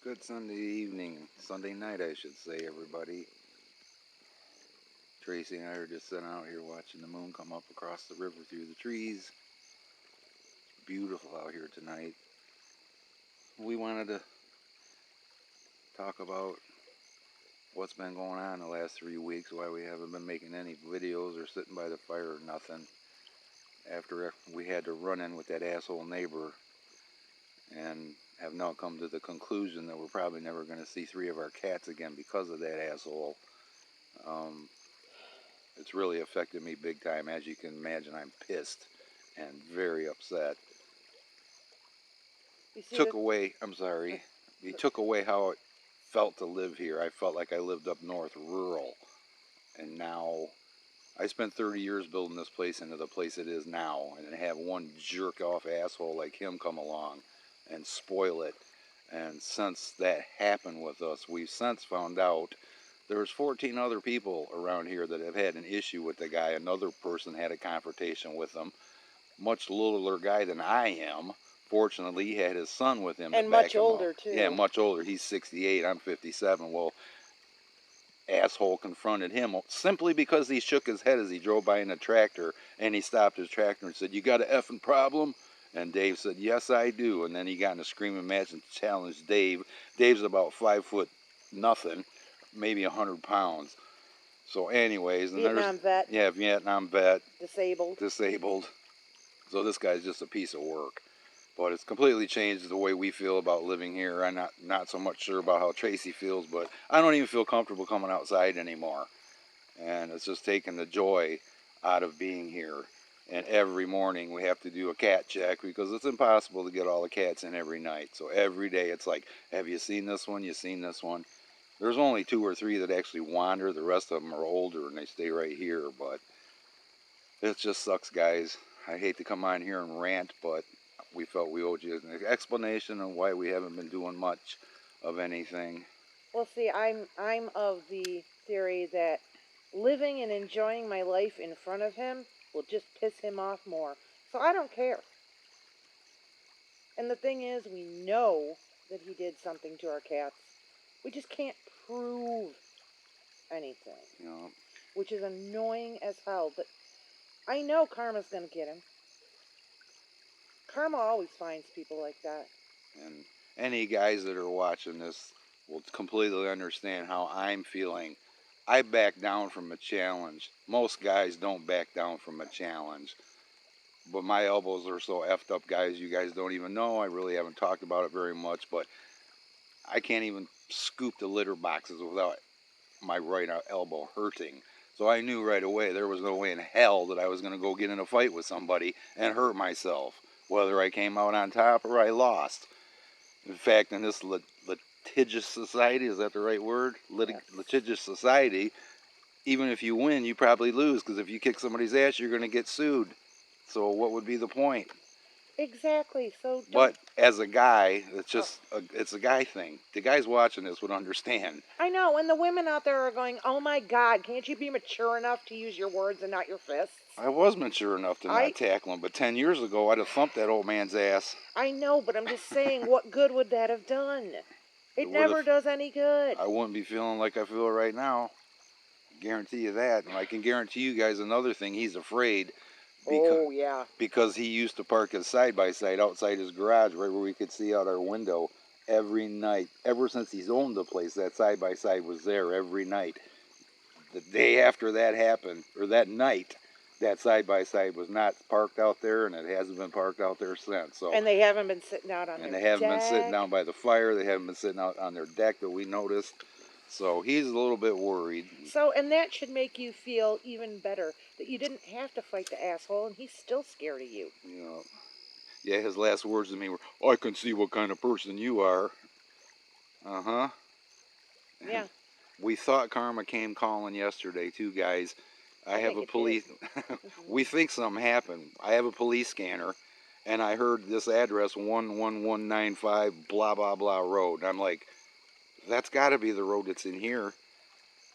Good Sunday evening, Sunday night I should say, everybody. Tracy and I are just sitting out here watching the moon come up across the river through the trees. It's beautiful out here tonight. We wanted to talk about what's been going on the last 3 weeks, why we haven't been making any videos or sitting by the fire or nothing. After we had to run in with that asshole neighbor and have now come to the conclusion that we're probably never going to see 3 of our cats again because of that asshole. It's really affected me big time. As you can imagine, I'm pissed and very upset. He took away how it felt to live here. I felt like I lived up north, rural. And now, I spent 30 years building this place into the place it is now. And to have one jerk-off asshole like him come along and spoil it. And since that happened with us, we've since found out there's 14 other people around here that have had an issue with the guy. Another person had a confrontation with him. Much littler guy than I am. Fortunately, he had his son with him. And much older, too. Yeah, much older. He's 68. I'm 57. Well, asshole confronted him simply because he shook his head as he drove by in a tractor, and he stopped his tractor and said, "You got an effing problem?" And Dave said, "Yes, I do." And then he got in a screaming match and challenged Dave. Dave's about 5'0", maybe 100 pounds. So anyways, and Vietnam vet. Yeah, Vietnam vet. Disabled. So this guy's just a piece of work. But it's completely changed the way we feel about living here. I'm not so much sure about how Tracy feels, but I don't even feel comfortable coming outside anymore. And it's just taken the joy out of being here. And every morning we have to do a cat check because it's impossible to get all the cats in every night. So every day it's like, have you seen this one? You seen this one? There's only 2 or 3 that actually wander. The rest of them are older and they stay right here. But it just sucks, guys. I hate to come on here and rant, but we felt we owed you an explanation on why we haven't been doing much of anything. Well, see, I'm of the theory that living and enjoying my life in front of him will just piss him off more. So I don't care. And the thing is, we know that he did something to our cats. We just can't prove anything. Yeah. Which is annoying as hell. But I know karma's going to get him. Karma always finds people like that. And any guys that are watching this will completely understand how I'm feeling. I back down from a challenge. Most guys don't back down from a challenge. But my elbows are so effed up, guys, you guys don't even know. I really haven't talked about it very much, but I can't even scoop the litter boxes without my right elbow hurting. So I knew right away there was no way in hell that I was going to go get in a fight with somebody and hurt myself, whether I came out on top or I lost. In fact, in this litigious society, is that the right word? Yes. Litigious society, even if you win, you probably lose, because if you kick somebody's ass, you're going to get sued. So what would be the point? Exactly. So But as a guy, it's just it's a guy thing. The guys watching this would understand. I know, and the women out there are going, "Oh my God, can't you be mature enough to use your words and not your fists?" I was mature enough to not tackle him, but 10 years ago, I'd have thumped that old man's ass. I know, but I'm just saying, what good would that have done? It never does any good. I wouldn't be feeling like I feel right now. Guarantee you that. And I can guarantee you guys another thing. He's afraid. Oh, yeah. Because he used to park his side-by-side outside his garage, right where we could see out our window every night. Ever since he's owned the place, that side-by-side was there every night. The day after that happened, or that night, that side-by-side was not parked out there, and it hasn't been parked out there since. So, and they haven't been sitting out on their deck. And they haven't been sitting down by the fire. They haven't been sitting out on their deck that we noticed. So he's a little bit worried. So, and that should make you feel even better that you didn't have to fight the asshole, and he's still scared of you. Yeah, his last words to me were, "I can see what kind of person you are." Uh-huh. Yeah. We thought Karma came calling yesterday, too, guys. I have a police... We think something happened. I have a police scanner, and I heard this address, 11195 blah, blah, blah road. And I'm like, that's got to be the road that's in here.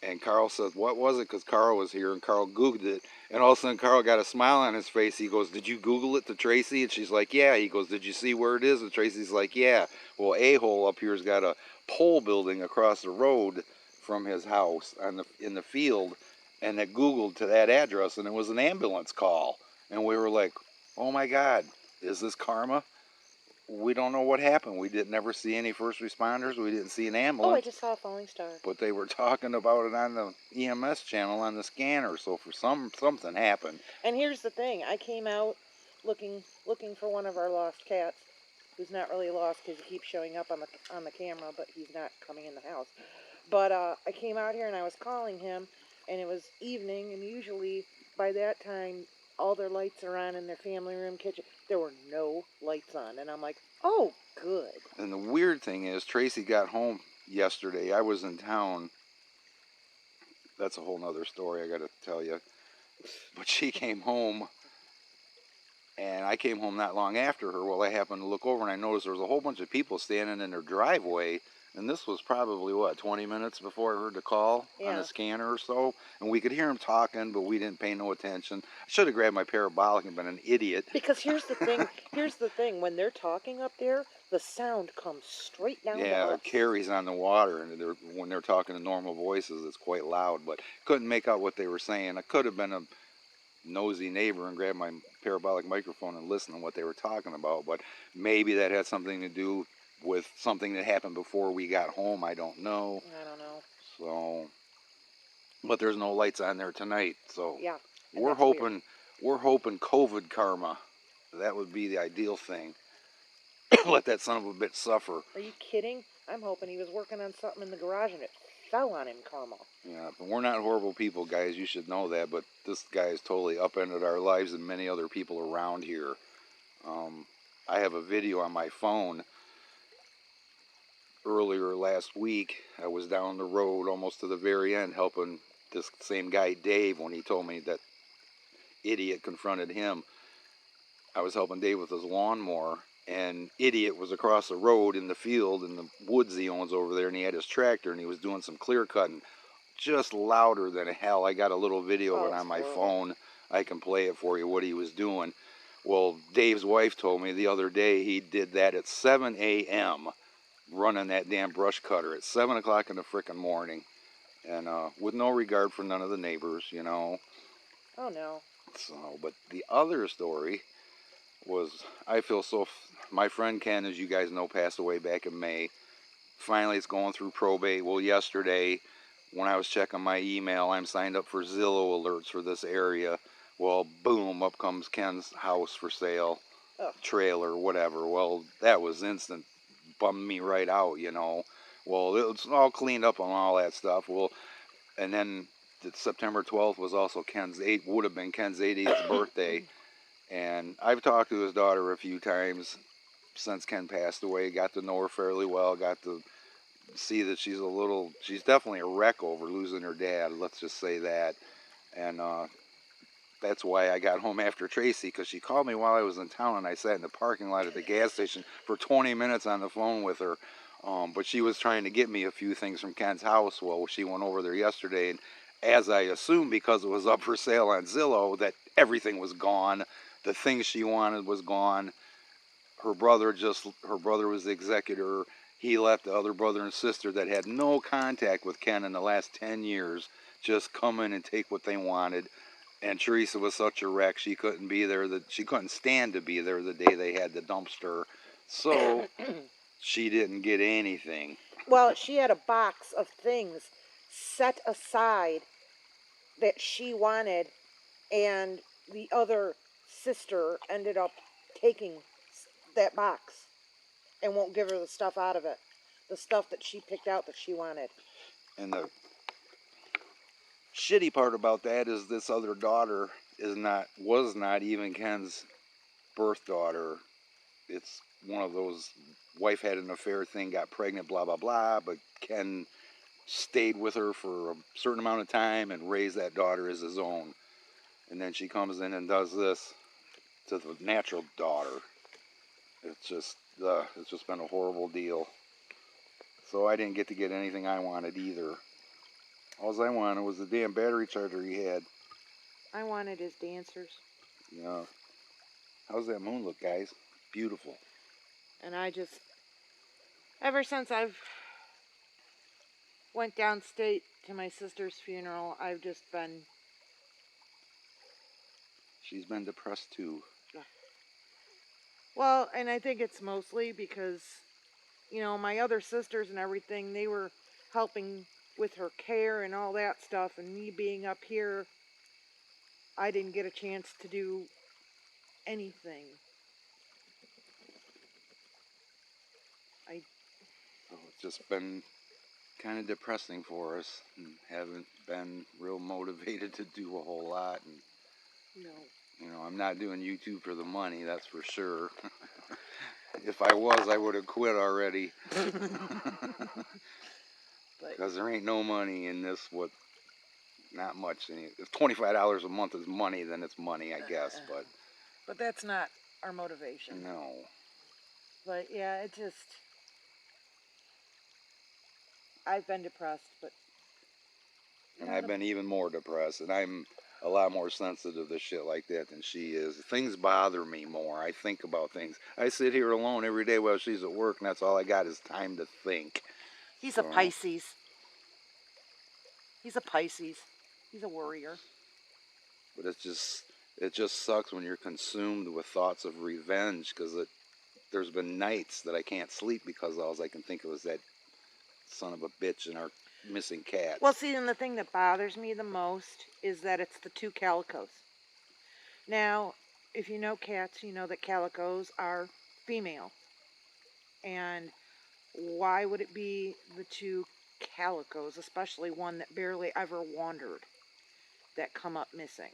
And Carl says, what was it? Because Carl was here, and Carl Googled it, And all of a sudden, Carl got a smile on his face. He goes, "Did you Google it to Tracy?" And she's like, "Yeah." He goes, "Did you see where it is?" And Tracy's like, "Yeah." Well, A-hole up here's got a pole building across the road from his house in the field, and it Googled to that address, and it was an ambulance call. And we were like, "Oh my God, is this karma?" We don't know what happened. We didn't never see any first responders. We didn't see an Oh, I ambulance. just saw a falling star. But they were talking about it on the EMS channel on the scanner. So for something happened. And here's the thing: I came out looking for one of our lost cats, who's not really lost because he keeps showing up on the camera, but he's not coming in the house. But I came out here and I was calling him, and it was evening, and usually by that time all their lights are on in their family room, kitchen. There were no lights on, and I'm like, oh, good. And the weird thing is, Tracy got home yesterday. I was in town. That's a whole nother story I got to tell you. But she came home, and I came home not long after her. Well, I happened to look over, and I noticed there was a whole bunch of people standing in their driveway. And this was probably, 20 minutes before I heard the call on the scanner or so. And we could hear them talking, but we didn't pay no attention. I should have grabbed my parabolic and been an idiot. Because here's the thing. When they're talking up there, the sound comes straight down to us. Yeah, it carries on the water, and when they're talking in normal voices, it's quite loud. But couldn't make out what they were saying. I could have been a nosy neighbor and grabbed my parabolic microphone and listened to what they were talking about. But maybe that had something to do with something that happened before we got home. I don't know. I don't know. So, but there's no lights on there tonight. So yeah, we're hoping COVID karma. That would be the ideal thing. Let that son of a bitch suffer. Are you kidding? I'm hoping he was working on something in the garage and it fell on him, karma. Yeah, but we're not horrible people, guys. You should know that. But this guy has totally upended our lives and many other people around here. I have a video on my phone. Earlier last week, I was down the road almost to the very end helping this same guy, Dave, when he told me that idiot confronted him. I was helping Dave with his lawnmower, and idiot was across the road in the field in the woods he owns over there, and he had his tractor, and he was doing some clear cutting, just louder than hell. I got a little video of it on my phone. I can play it for you, what he was doing. Well, Dave's wife told me the other day he did that at 7 a.m., running that damn brush cutter at 7 o'clock in the frickin' morning, and with no regard for none of the neighbors, you know. Oh, no. So, but the other story was, I feel so, my friend Ken, as you guys know, passed away back in May. Finally, it's going through probate. Well, yesterday, when I was checking my email, I'm signed up for Zillow alerts for this area. Well, boom, up comes Ken's house for sale, trailer, whatever. Well, that was instant. Bummed me right out, you know. Well, it's all cleaned up on all that stuff. Well, and then September 12th was also would have been Ken's 80th birthday. And I've talked to his daughter a few times since Ken passed away. Got to know her fairly well. Got to see that she's definitely a wreck over losing her dad. Let's just say that. And that's why I got home after Tracy, because she called me while I was in town, and I sat in the parking lot at the gas station for 20 minutes on the phone with her. But she was trying to get me a few things from Ken's house. Well, she went over there yesterday, and as I assumed, because it was up for sale on Zillow, that everything was gone. The things she wanted was gone. Her brother was the executor. He left the other brother and sister that had no contact with Ken in the last 10 years, just come in and take what they wanted. And Teresa was such a wreck, she couldn't be there. She couldn't stand to be there the day they had the dumpster. So she didn't get anything. Well, she had a box of things set aside that she wanted, and the other sister ended up taking that box and won't give her the stuff out of it. The stuff that she picked out that she wanted. And the shitty part about that is this other daughter was not even Ken's birth daughter. It's one of those wife had an affair thing, got pregnant, blah blah blah, but Ken stayed with her for a certain amount of time and raised that daughter as his own. And then she comes in and does this to the natural daughter. It's just been a horrible deal. So I didn't get anything I wanted either. All I wanted was the damn battery charger he had. I wanted his dancers. Yeah. How's that moon look, guys? Beautiful. And I just, ever since I've went downstate to my sister's funeral, I've just been, She's been depressed too. well, and I think it's mostly because, my other sisters and everything, they were helping with her care and all that stuff, and me being up here, I didn't get a chance to do anything. I So it's just been kind of depressing for us, and haven't been real motivated to do a whole lot. And no. I'm not doing YouTube for the money, that's for sure. If I was, I would have quit already. Because there ain't no money in this. Not much. If $25 a month is money, then it's money, I guess. But that's not our motivation. No. But yeah, I've been depressed, but. And I've been even more depressed, and I'm a lot more sensitive to shit like that than she is. Things bother me more. I think about things. I sit here alone every day while she's at work, and that's all I got is time to think. He's a Pisces. He's a Pisces. He's a worrier. But it just sucks when you're consumed with thoughts of revenge, because there's been nights that I can't sleep because all I can think of is that son of a bitch and our missing cat. Well, see, and the thing that bothers me the most is that it's the two calicos. Now, if you know cats, you know that calicos are female. And why would it be the two calicos, especially one that barely ever wandered, that come up missing?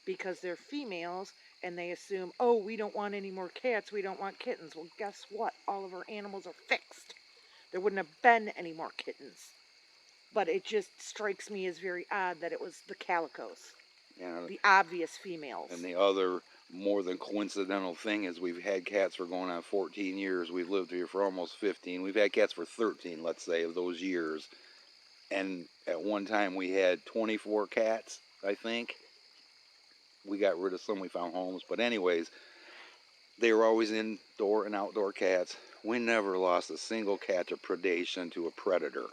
Because they're females and they assume, oh, we don't want any more cats, we don't want kittens. Well, guess what? All of our animals are fixed. There wouldn't have been any more kittens. But it just strikes me as very odd that it was the calicos, the obvious females. And the other more than coincidental thing is we've had cats for going on 14 years. We've lived here for almost 15. We've had cats for 13, let's say, of those years. And at one time we had 24 cats, I think. We got rid of some, we found homes. But anyways, they were always indoor and outdoor cats. We never lost a single cat to predation, to a predator.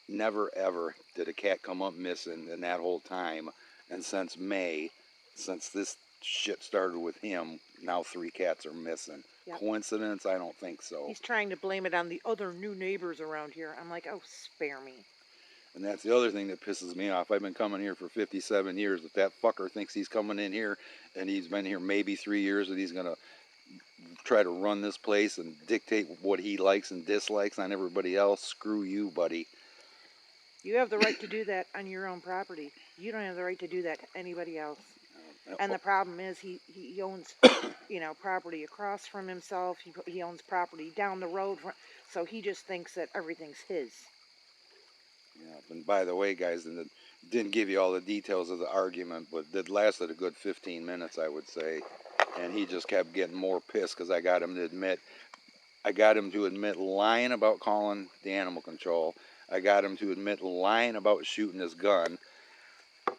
Never ever did a cat come up missing in that whole time. And since May, since this shit started with him, now 3 cats are missing. Yep. Coincidence? I don't think so. He's trying to blame it on the other new neighbors around here. I'm like, oh, spare me. And that's the other thing that pisses me off. I've been coming here for 57 years. If that fucker thinks he's coming in here and he's been here maybe 3 years and he's going to try to run this place and dictate what he likes and dislikes on everybody else, screw you, buddy. You have the right to do that on your own property. You don't have the right to do that to anybody else. And the problem is he owns, property across from himself. He owns property down the road. So he just thinks that everything's his. Yeah, and by the way, guys, and didn't give you all the details of the argument, but it lasted a good 15 minutes, I would say. And he just kept getting more pissed because I got him to admit lying about calling the animal control. I got him to admit lying about shooting his gun.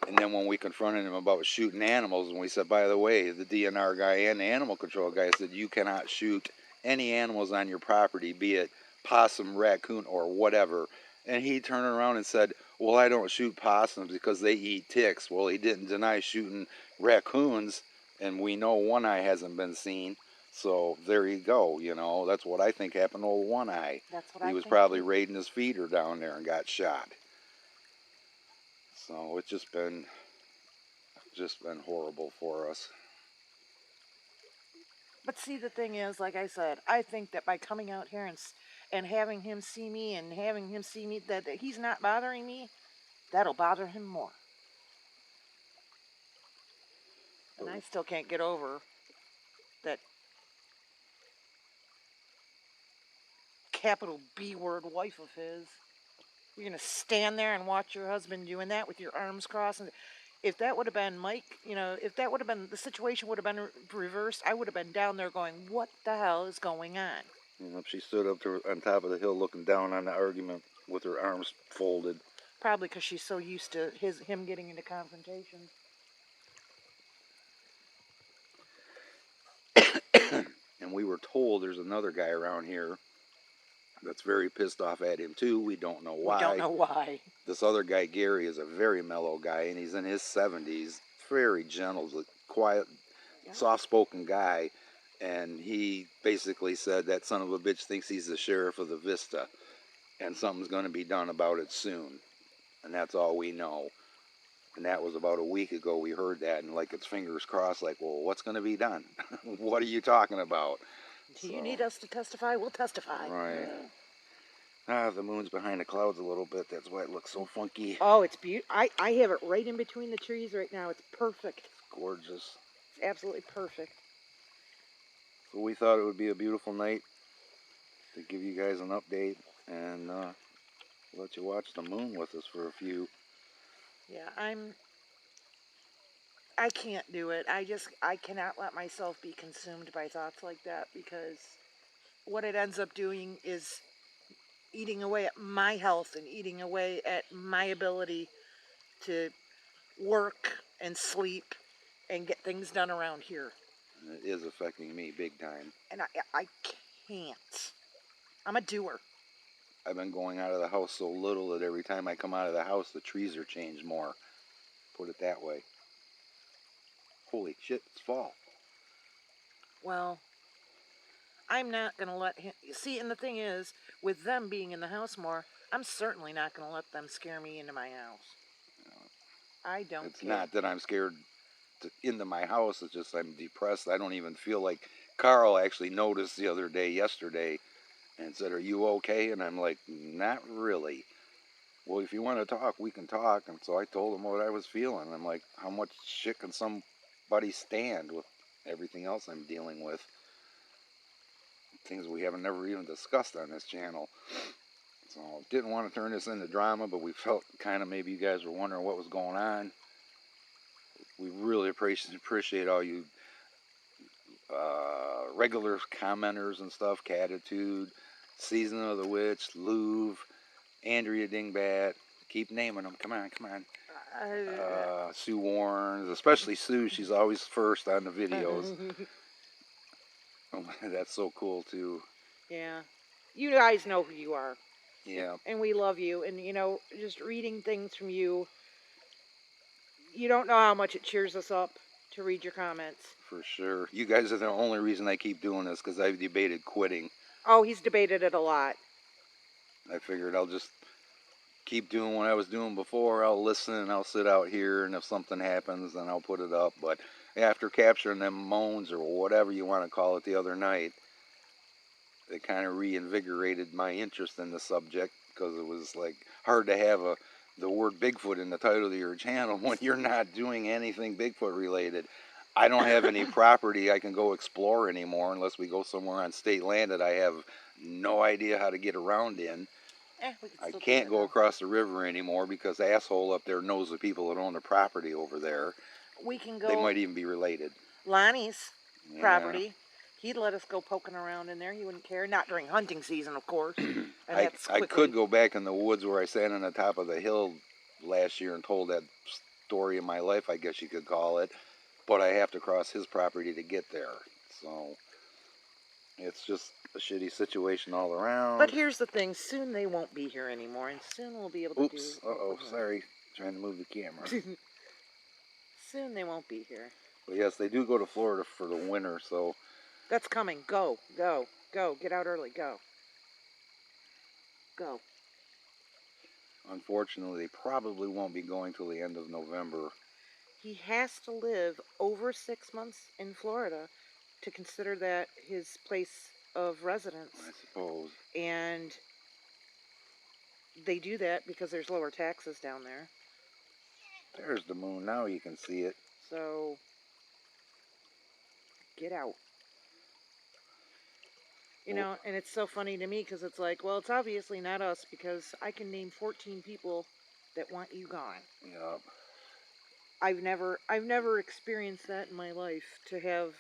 And then when we confronted him about shooting animals, and we said, by the way, the DNR guy and the animal control guy said, you cannot shoot any animals on your property, be it possum, raccoon, or whatever. And he turned around and said, well, I don't shoot possums because they eat ticks. Well, he didn't deny shooting raccoons, and we know One Eye hasn't been seen. So there you go, that's what I think happened to old One Eye. He was probably raiding his feeder down there and got shot. So it's just been horrible for us. But see, the thing is, like I said, I think that by coming out here and having him see me and having him see me that he's not bothering me, that'll bother him more. And I still can't get over that capital B word wife of his. You're going to stand there and watch your husband doing that with your arms crossed. And if that would have been Mike, if that would have been, the situation would have been reversed, I would have been down there going, what the hell is going on? She stood up on top of the hill looking down on the argument with her arms folded. Probably because she's so used to him getting into confrontations. And we were told there's another guy around here that's very pissed off at him too. We don't know why. We don't know why. This other guy, Gary, is a very mellow guy, and he's in his 70s. Very gentle, quiet, Yeah. soft-spoken guy. And he basically said that son of a bitch thinks he's the sheriff of the Vista, and something's going to be done about it soon. And that's all we know. And that was about a week ago we heard that, and like it's fingers crossed, like, well, what's going to be done? What are you talking about? Do you need us to testify? We'll testify. Right. Ah, the moon's behind the clouds a little bit. That's why it looks so funky. Oh, it's beautiful. I have it right in between the trees right now. It's perfect. Gorgeous. It's absolutely perfect. So we thought it would be a beautiful night to give you guys an update and let you watch the moon with us for a few. Yeah, I can't do it. I cannot let myself be consumed by thoughts like that, because what it ends up doing is eating away at my health and eating away at my ability to work and sleep and get things done around here. And it is affecting me big time. And I can't. I'm a doer. I've been going out of the house so little that every time I come out of the house, the trees are changed more. Put it that way. Holy shit, it's fall. Well, I'm not going to let him... See, and the thing is, with them being in the house more, I'm certainly not going to let them scare me into my house. I don't It's care. not that I'm scared into my house. It's just I'm depressed. I don't even feel like... Carl actually noticed the other day, yesterday, and said, "Are you okay?" And I'm like, "Not really." "Well, if you want to talk, we can talk." And so I told him what I was feeling. I'm like, how much shit can somebody stand with everything else I'm dealing with? Things we haven't never even discussed on this channel. So didn't want to turn this into drama, but we felt kind of maybe you guys were wondering what was going on. We really appreciate all you regular commenters and stuff. Catitude, Season of the Witch, Louvre, Andrea Dingbat. Keep naming them. Come on, come on. Sue Warren, especially Sue. She's always first on the videos. That's so cool too. Yeah. You guys know who you are. Yeah. And we love you. And, you know, just reading things from you, you don't know how much it cheers us up to read your comments. For sure. You guys are the only reason I keep doing this, because I've debated quitting. Oh, he's debated it a lot. I figured I'll just keep doing what I was doing before. I'll listen and I'll sit out here, and if something happens, then I'll put it up. But after capturing them moans, or whatever you want to call it, the other night, it kind of reinvigorated my interest in the subject, because it was like hard to have the word Bigfoot in the title of your channel when you're not doing anything Bigfoot related. I don't have any property I can go explore anymore unless we go somewhere on state land that I have no idea how to get around in. I can't go across the river anymore because the asshole up there knows the people that own the property over there. We can go... They might even be related. Lonnie's property. He'd let us go poking around in there. He wouldn't care. Not during hunting season, of course. And I could go back in the woods where I sat on the top of the hill last year and told that story of my life, I guess you could call it. But I have to cross his property to get there. So it's just a shitty situation all around. But here's the thing. Soon they won't be here anymore. And soon we'll be able to do... Oops. Uh-oh. Sorry. Trying to move the camera. Soon they won't be here. But yes, they do go to Florida for the winter, so... That's coming. Go. Go. Go. Get out early. Go. Go. Unfortunately, they probably won't be going till the end of November. He has to live over 6 months in Florida to consider that his place of residence. I suppose. And they do that because there's lower taxes down there. There's the moon. Now you can see it. So, get out. You know, and it's so funny to me because it's like, well, it's obviously not us, because I can name 14 people that want you gone. Yep. I've never experienced that in my life, to have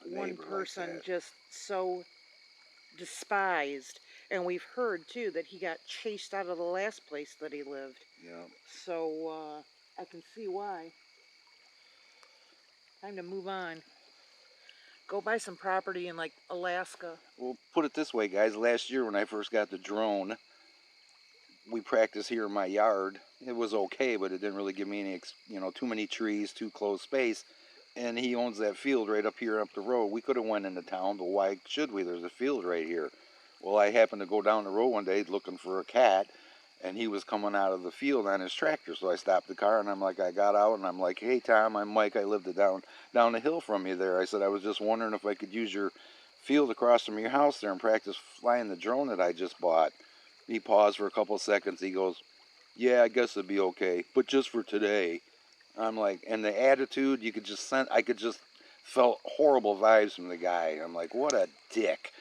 one person like just so despised. And we've heard too that he got chased out of the last place that he lived. Yep. So I can see why. Time to move on. go buy some property in like Alaska. Well, put it this way, guys. Last year when I first got the drone, we practiced here in my yard. It was okay, but it didn't really give me any, too many trees, too close space. And he owns that field right up here up the road. We could have went into town, but why should we? There's a field right here. Well, I happened to go down the road one day looking for a cat, and he was coming out of the field on his tractor. So I stopped the car, and I got out, and I'm like, hey, Tom, I'm Mike. I lived down the hill from you there. I said, I was just wondering if I could use your field across from your house there and practice flying the drone that I just bought. He paused for a couple seconds. He goes, yeah, I guess it'd be okay, but just for today. I'm like, and the attitude, you could just sense, I could just felt horrible vibes from the guy. I'm like, what a dick.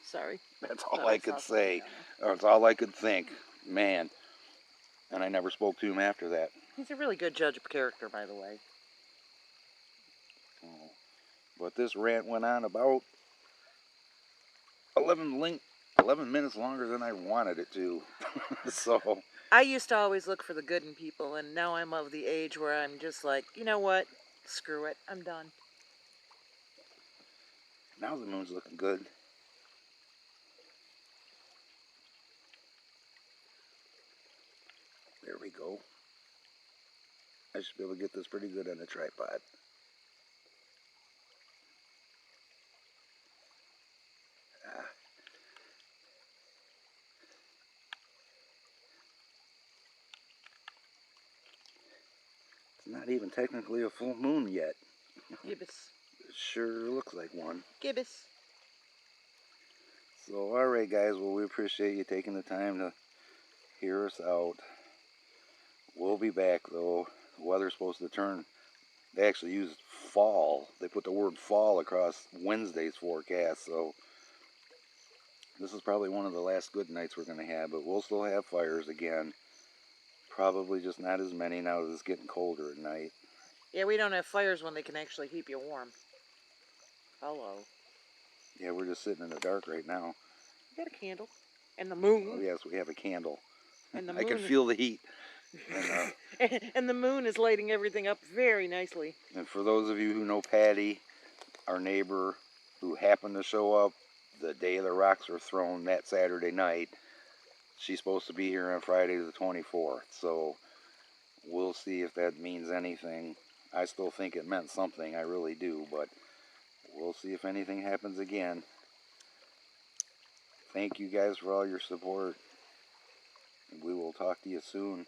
Sorry. That's all I could say. That's all I could think. Man. And I never spoke to him after that. He's a really good judge of character, by the way. Oh. But this rant went on about 11 minutes longer than I wanted it to. So I used to always look for the good in people, and now I'm of the age where I'm just like, you know what? Screw it. I'm done. now the moon's looking good. There we go. I should be able to get this pretty good on a tripod. Ah. It's not even technically a full moon yet. Gibbous. It sure looks like one. Gibbous. So, alright guys, well, we appreciate you taking the time to hear us out. We'll be back though. The weather's supposed to turn. They actually used fall. They put the word fall across Wednesday's forecast, so this is probably one of the last good nights we're going to have, but we'll still have fires again. Probably just not as many now that it's getting colder at night. Yeah, we don't have fires when they can actually keep you warm. Hello. Yeah, we're just sitting in the dark right now. We got a candle. And the moon. Oh yes, we have a candle. And the I moon can feel the heat. and the moon is lighting everything up very nicely. And for those of you who know Patty, our neighbor, who happened to show up the day the rocks were thrown that Saturday night, she's supposed to be here on Friday the 24th. So we'll see if that means anything. I still think it meant something, I really do, but we'll see if anything happens again. Thank you guys for all your support. We will talk to you soon.